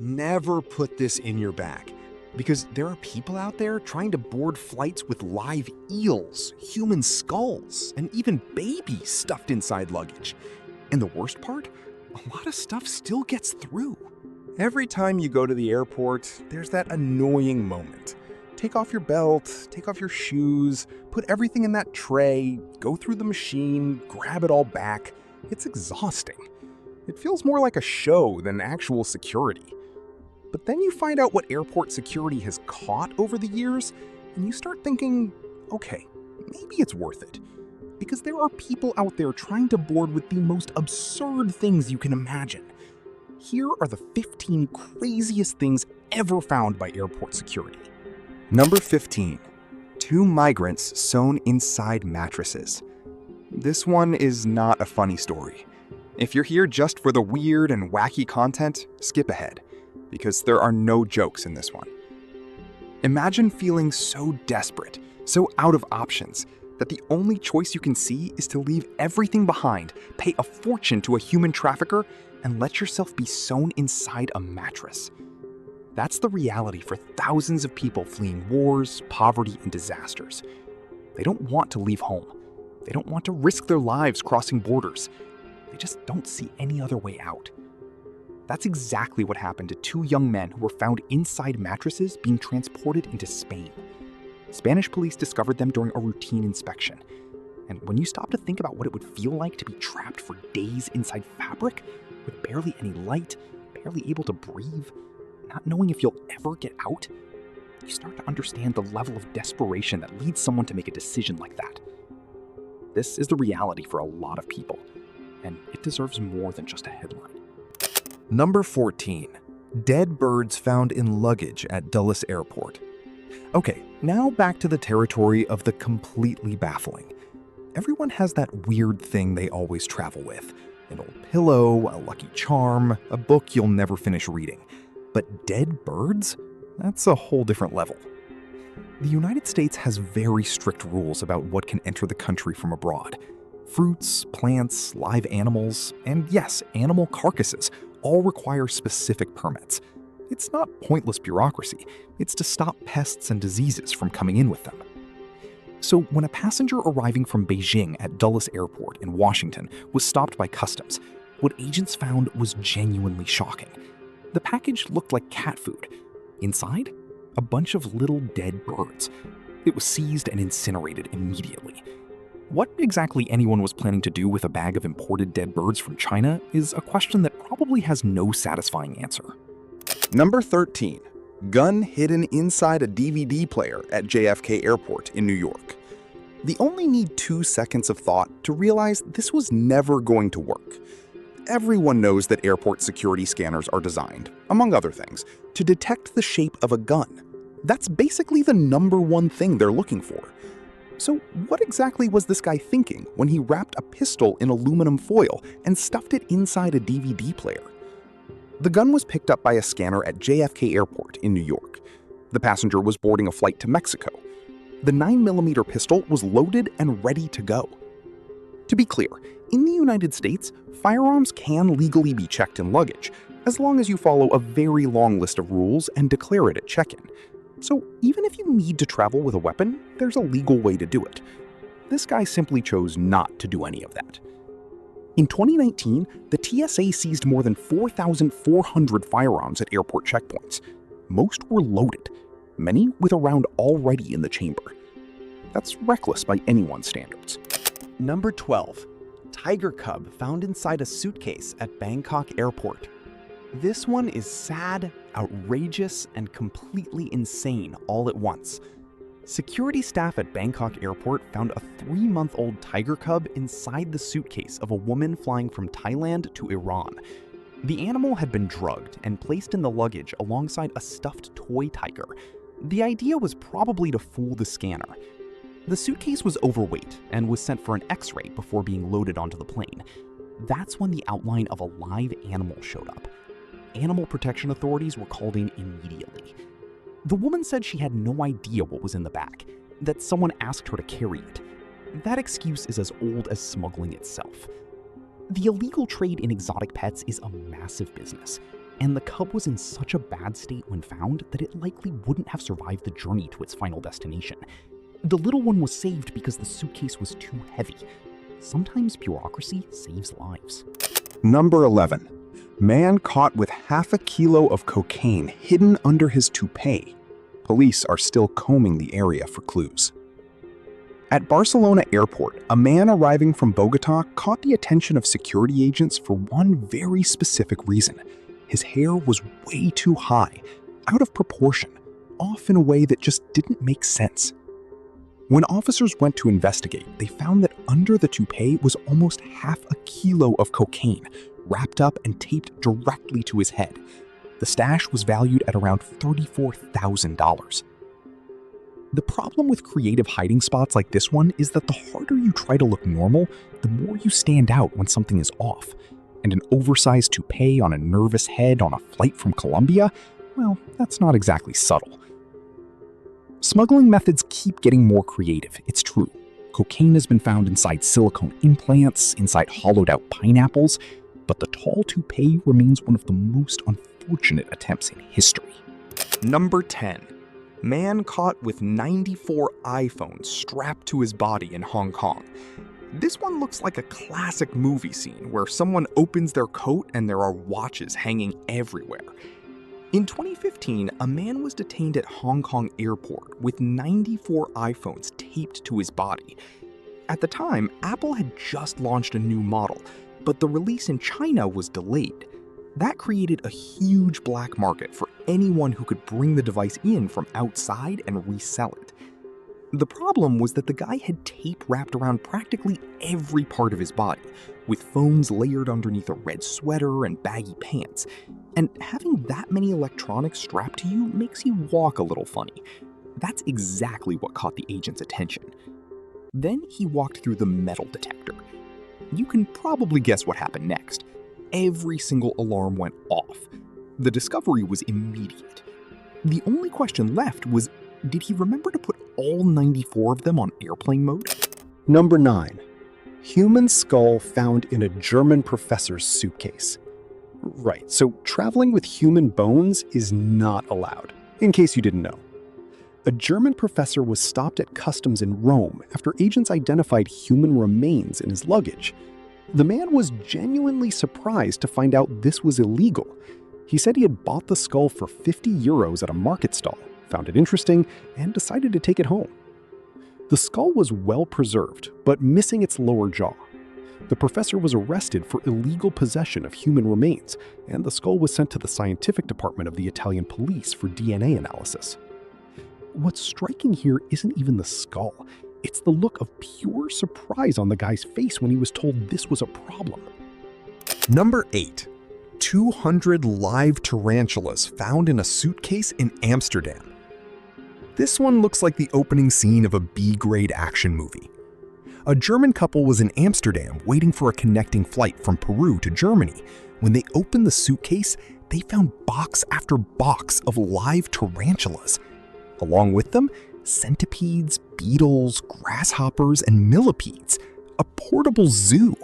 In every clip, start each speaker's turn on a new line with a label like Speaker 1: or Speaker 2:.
Speaker 1: Never put this in your bag, because there are people out there trying to board flights with live eels, human skulls, and even babies stuffed inside luggage. And the worst part? A lot of stuff still gets through. Every time you go to the airport, there's that annoying moment. Take off your belt, take off your shoes, put everything in that tray, go through the machine, grab it all back. It's exhausting. It feels more like a show than actual security. But then you find out what airport security has caught over the years, and you start thinking, okay, maybe it's worth it. Because there are people out there trying to board with the most absurd things you can imagine. Here are the 15 craziest things ever found by airport security. Number 15. 2 migrants sewn inside mattresses. This one is not a funny story. If you're here just for the weird and wacky content, skip ahead, because there are no jokes in this one. Imagine feeling so desperate, so out of options, that the only choice you can see is to leave everything behind, pay a fortune to a human trafficker, and let yourself be sewn inside a mattress. That's the reality for thousands of people fleeing wars, poverty, and disasters. They don't want to leave home. They don't want to risk their lives crossing borders. They just don't see any other way out. That's exactly what happened to 2 young men who were found inside mattresses being transported into Spain. Spanish police discovered them during a routine inspection. And when you stop to think about what it would feel like to be trapped for days inside fabric, with barely any light, barely able to breathe, not knowing if you'll ever get out, you start to understand the level of desperation that leads someone to make a decision like that. This is the reality for a lot of people, and it deserves more than just a headline. Number 14. Dead birds found in luggage at Dulles Airport. Okay, now back to the territory of the completely baffling. Everyone has that weird thing they always travel with. An old pillow, a lucky charm, a book you'll never finish reading. But dead birds? That's a whole different level. The United States has very strict rules about what can enter the country from abroad. Fruits, plants, live animals, and yes, animal carcasses all require specific permits. It's not pointless bureaucracy. It's to stop pests and diseases from coming in with them. So when a passenger arriving from Beijing at Dulles Airport in Washington was stopped by customs, what agents found was genuinely shocking. The package looked like cat food. Inside, a bunch of little dead birds. It was seized and incinerated immediately. What exactly anyone was planning to do with a bag of imported dead birds from China is a question that probably has no satisfying answer. Number 13. Gun hidden inside a DVD player at JFK Airport in New York. You only need 2 seconds of thought to realize this was never going to work. Everyone knows that airport security scanners are designed, among other things, to detect the shape of a gun. That's basically the number one thing they're looking for. So what exactly was this guy thinking when he wrapped a pistol in aluminum foil and stuffed it inside a DVD player? The gun was picked up by a scanner at JFK Airport in New York. The passenger was boarding a flight to Mexico. The 9mm pistol was loaded and ready to go. To be clear, in the United States, firearms can legally be checked in luggage, as long as you follow a very long list of rules and declare it at check-in. So even if you need to travel with a weapon, there's a legal way to do it. This guy simply chose not to do any of that. In 2019, the TSA seized more than 4,400 firearms at airport checkpoints. Most were loaded, many with a round already in the chamber. That's reckless by anyone's standards. Number 12. Tiger cub found inside a suitcase at Bangkok Airport. This one is sad, outrageous, and completely insane all at once. Security staff at Bangkok Airport found a 3-month-old tiger cub inside the suitcase of a woman flying from Thailand to Iran. The animal had been drugged and placed in the luggage alongside a stuffed toy tiger. The idea was probably to fool the scanner. The suitcase was overweight and was sent for an X-ray before being loaded onto the plane. That's when the outline of a live animal showed up. Animal protection authorities were called in immediately. The woman said she had no idea what was in the bag, that someone asked her to carry it. That excuse is as old as smuggling itself. The illegal trade in exotic pets is a massive business.
Speaker 2: and the cub was in such a bad state when found that it likely wouldn't have survived the journey to its final destination. The little one was saved because the suitcase was too heavy. Sometimes bureaucracy saves lives.
Speaker 1: Number 11. Man caught with half a kilo of cocaine hidden under his toupee. Police are still combing the area for clues. At Barcelona airport, a man arriving from Bogota caught the attention of security agents for one very specific reason. His hair was way too high, out of proportion, off in a way that just didn't make sense. When officers went to investigate, they found that under the toupee was almost half a kilo of cocaine, wrapped up and taped directly to his head. The stash was valued at around $34,000. The problem with creative hiding spots like this one is that the harder you try to look normal, the more you stand out when something is off. And an oversized toupee on a nervous head on a flight from Colombia? Well, that's not exactly subtle. Smuggling methods keep getting more creative, it's true. Cocaine has been found inside silicone implants, inside hollowed-out pineapples, but the tall toupee remains one of the most unfortunate attempts in history.
Speaker 3: Number 10. Man caught with 94 iPhones strapped to his body in Hong Kong. This one looks like a classic movie scene where someone opens their coat and there are watches hanging everywhere. In 2015, a man was detained at Hong Kong airport with 94 iPhones taped to his body. At the time, Apple had just launched a new model, but the release in China was delayed. That created a huge black market for anyone who could bring the device in from outside and resell it. The problem was that the guy had tape wrapped around practically every part of his body, with phones layered underneath a red sweater and baggy pants. And having that many electronics strapped to you makes you walk a little funny. That's exactly what caught the agent's attention. Then he walked through the metal detector. You can probably guess what happened next. Every single alarm went off. The discovery was immediate. The only question left was, did he remember to put all 94 of them on airplane mode?
Speaker 4: Number 9. Human skull found in a German professor's suitcase. Right, so traveling with human bones is not allowed, in case you didn't know. A German professor was stopped at customs in Rome after agents identified human remains in his luggage. The man was genuinely surprised to find out this was illegal. He said he had bought the skull for 50 euros at a market stall, found it interesting, and decided to take it home. The skull was well preserved, but missing its lower jaw. The professor was arrested for illegal possession of human remains, and the skull was sent to the scientific department of the Italian police for DNA analysis. What's striking here isn't even the skull. It's the look of pure surprise on the guy's face when he was told this was a problem.
Speaker 1: Number 8. 200 live tarantulas found in a suitcase in Amsterdam. This one looks like the opening scene of a B-grade action movie. A German couple was in Amsterdam waiting for a connecting flight from Peru to Germany. When they opened the suitcase, they found box after box of live tarantulas. Along with them, centipedes, beetles, grasshoppers, and millipedes. A portable zoo.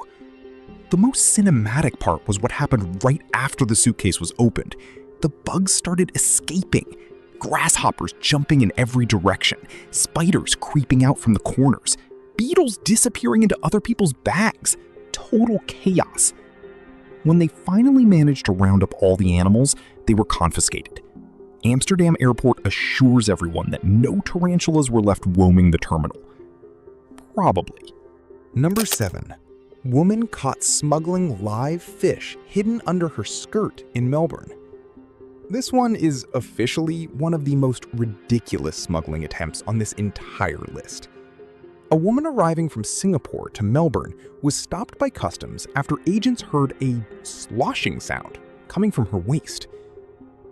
Speaker 1: The most cinematic part was what happened right after the suitcase was opened. The bugs started escaping. Grasshoppers jumping in every direction. Spiders creeping out from the corners. Beetles disappearing into other people's bags. Total chaos. When they finally managed to round up all the animals, they were confiscated. Amsterdam Airport assures everyone that no tarantulas were left roaming the terminal. Probably.
Speaker 3: Number 7. Woman caught smuggling live fish hidden under her skirt in Melbourne. This one is officially one of the most ridiculous smuggling attempts on this entire list. A woman arriving from Singapore to Melbourne was stopped by customs after agents heard a sloshing sound coming from her waist.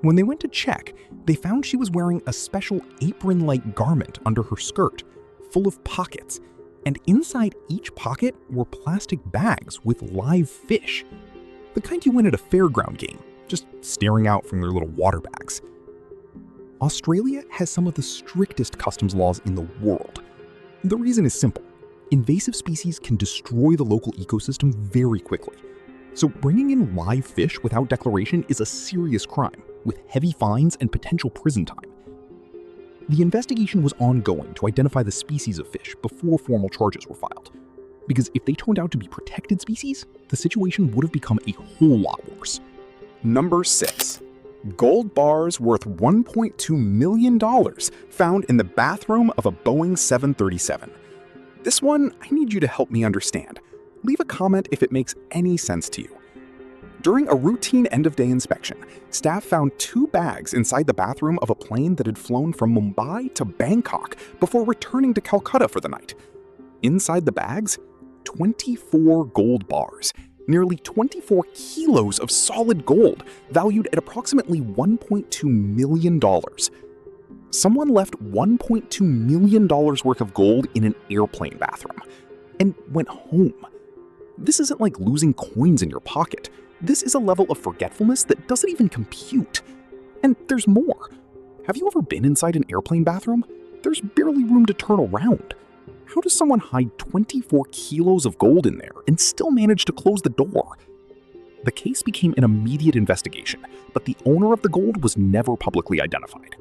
Speaker 3: When they went to check, they found she was wearing a special apron-like garment under her skirt, full of pockets, and inside each pocket were plastic bags with live fish. The kind you win at a fairground game, just staring out from their little water bags. Australia has some of the strictest customs laws in the world. The reason is simple. Invasive species can destroy the local ecosystem very quickly.
Speaker 2: So bringing in live fish without declaration is a serious crime, with heavy fines and potential prison time. The investigation was ongoing to identify the species of fish before formal charges were filed, because if they turned out to be protected species, the situation would have become a whole lot worse.
Speaker 3: Number 6. Gold bars worth $1.2 million found in the bathroom of a Boeing 737. This one, I need you to help me understand. Leave a comment if it makes any sense to you. During a routine end-of-day inspection, staff found 2 bags inside the bathroom of a plane that had flown from Mumbai to Bangkok before returning to Calcutta for the night. Inside the bags, 24 gold bars, nearly 24 kilos of solid gold, valued at approximately $1.2 million. Someone left $1.2 million worth of gold in an airplane bathroom and went home. This isn't like losing coins in your pocket. This is a level of forgetfulness that doesn't even compute. And there's more. Have you ever been inside an airplane bathroom? There's barely room to turn around. How does someone hide 24 kilos of gold in there and still manage to close the door? The case became an immediate investigation, but the owner of the gold was never publicly identified.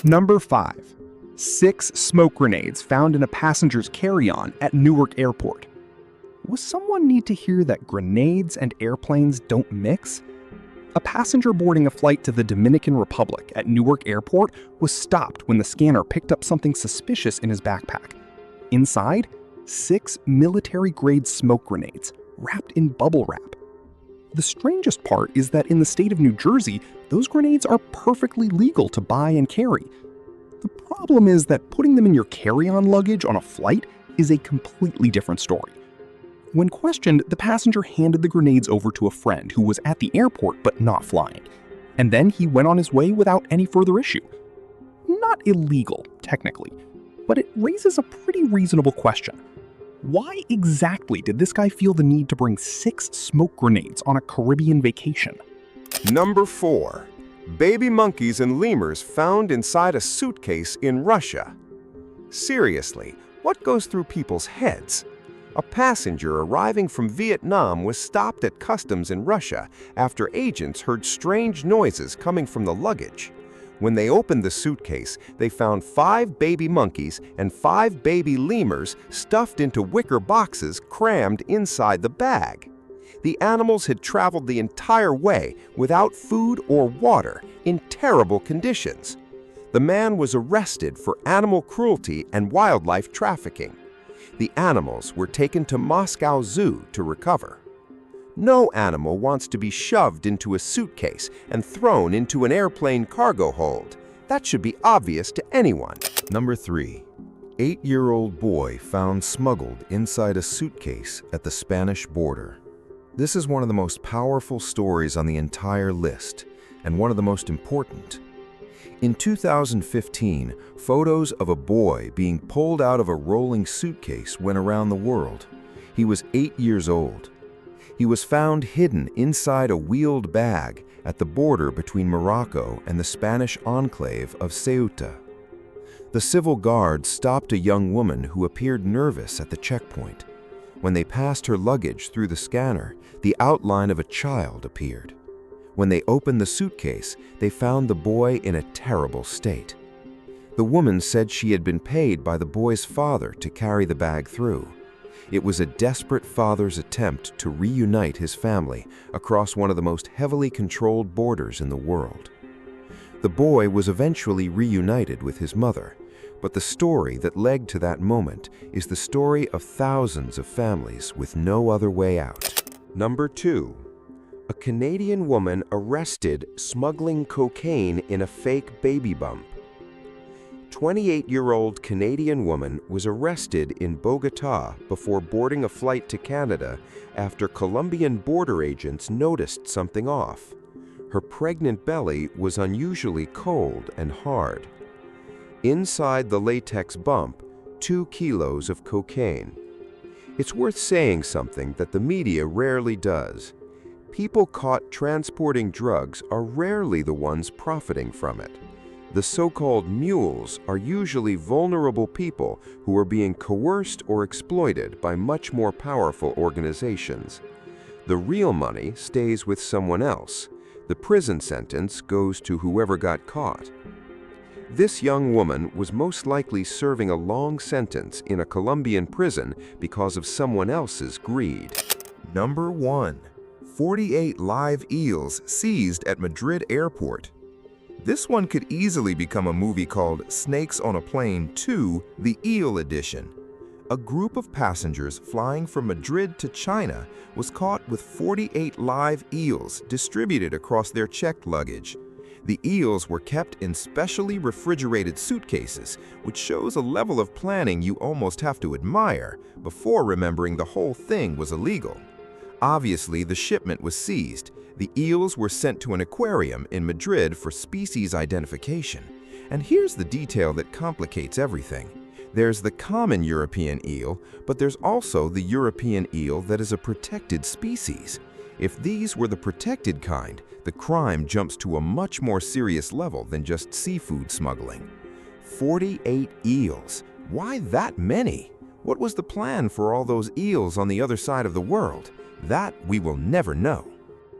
Speaker 1: Number 5. 6 smoke grenades found in a passenger's carry-on at Newark Airport. Was someone need to hear that grenades and airplanes don't mix? A passenger boarding a flight to the Dominican Republic at Newark Airport was stopped when the scanner picked up something suspicious in his backpack. Inside, 6 military-grade smoke grenades, wrapped in bubble wrap. The strangest part is that in the state of New Jersey, those grenades are perfectly legal to buy and carry. The problem is that putting them in your carry-on luggage on a flight is a completely different story. When questioned, the passenger handed the grenades over to a friend who was at the airport but not flying, and then he went on his way without any further issue. Not illegal, technically, but it raises a pretty reasonable question. Why exactly did this guy feel the need to bring 6 smoke grenades on a Caribbean vacation?
Speaker 5: Number 4. Baby monkeys and lemurs found inside a suitcase in Russia. Seriously, what goes through people's heads? A passenger arriving from Vietnam was stopped at customs in Russia after agents heard strange noises coming from the luggage. When they opened the suitcase, they found 5 baby monkeys and 5 baby lemurs stuffed into wicker boxes crammed inside the bag. The animals had traveled the entire way without food or water in terrible conditions. The man was arrested for animal cruelty and wildlife trafficking. The animals were taken to Moscow Zoo to recover. No animal wants to be shoved into a suitcase and thrown into an airplane cargo hold. That should be obvious to anyone. Number 3. 8-year-old boy found smuggled inside a suitcase at the Spanish border. This is one of the most powerful stories on the entire list, and one of the most important. In 2015, photos of a boy being pulled out of a rolling suitcase went around the world. He was 8 years old. He was found hidden inside a wheeled bag at the border between Morocco and the Spanish enclave of Ceuta. The civil guards stopped a young woman who appeared nervous at the checkpoint. When they passed her luggage through the scanner, the outline of a child appeared. When they opened the suitcase, they found the boy in a terrible state. The woman said she had been paid by the boy's father to carry the bag through. It was a desperate father's attempt to reunite his family across one of the most heavily controlled borders in the world. The boy was eventually reunited with his mother, but the story that led to that moment is the story of thousands of families with no other way out. Number 2. A Canadian woman arrested smuggling cocaine in a fake baby bump. 28-year-old Canadian woman was arrested in Bogotá before boarding a flight to Canada after Colombian border agents noticed something off. Her pregnant belly was unusually cold and hard. Inside the latex bump, 2 kilos of cocaine. It's worth saying something that the media rarely does. People caught transporting drugs are rarely the ones profiting from it. The so-called mules are usually vulnerable people who are being coerced or exploited by much more powerful organizations. The real money stays with someone else. The prison sentence goes to whoever got caught. This young woman was most likely serving a long sentence in a Colombian prison because of someone else's greed.
Speaker 6: Number 1. 48 live eels seized at Madrid airport. This one could easily become a movie called Snakes on a Plane 2, The Eel Edition. A group of passengers flying from Madrid to China was caught with 48 live eels distributed across their checked luggage. The eels were kept in specially refrigerated suitcases, which shows a level of planning you almost have to admire before remembering the whole thing was illegal. Obviously, the shipment was seized. The eels were sent to an aquarium in Madrid for species identification. And here's the detail that complicates everything. There's the common European eel, but there's also the European eel that is a protected species. If these were the protected kind, the crime jumps to a much more serious level than just seafood smuggling. 48 eels. Why that many? What was the plan for all those eels on the other side of the world? That we will never know.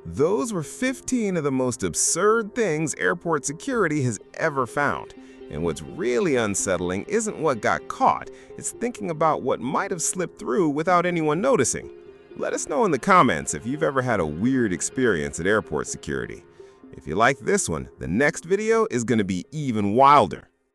Speaker 7: Those were 15 of the most absurd things airport security has ever found. And what's really unsettling isn't what got caught, it's thinking about what might have slipped through without anyone noticing. Let us know in the comments if you've ever had a weird experience at airport security. If you like this one, the next video is going to be even wilder.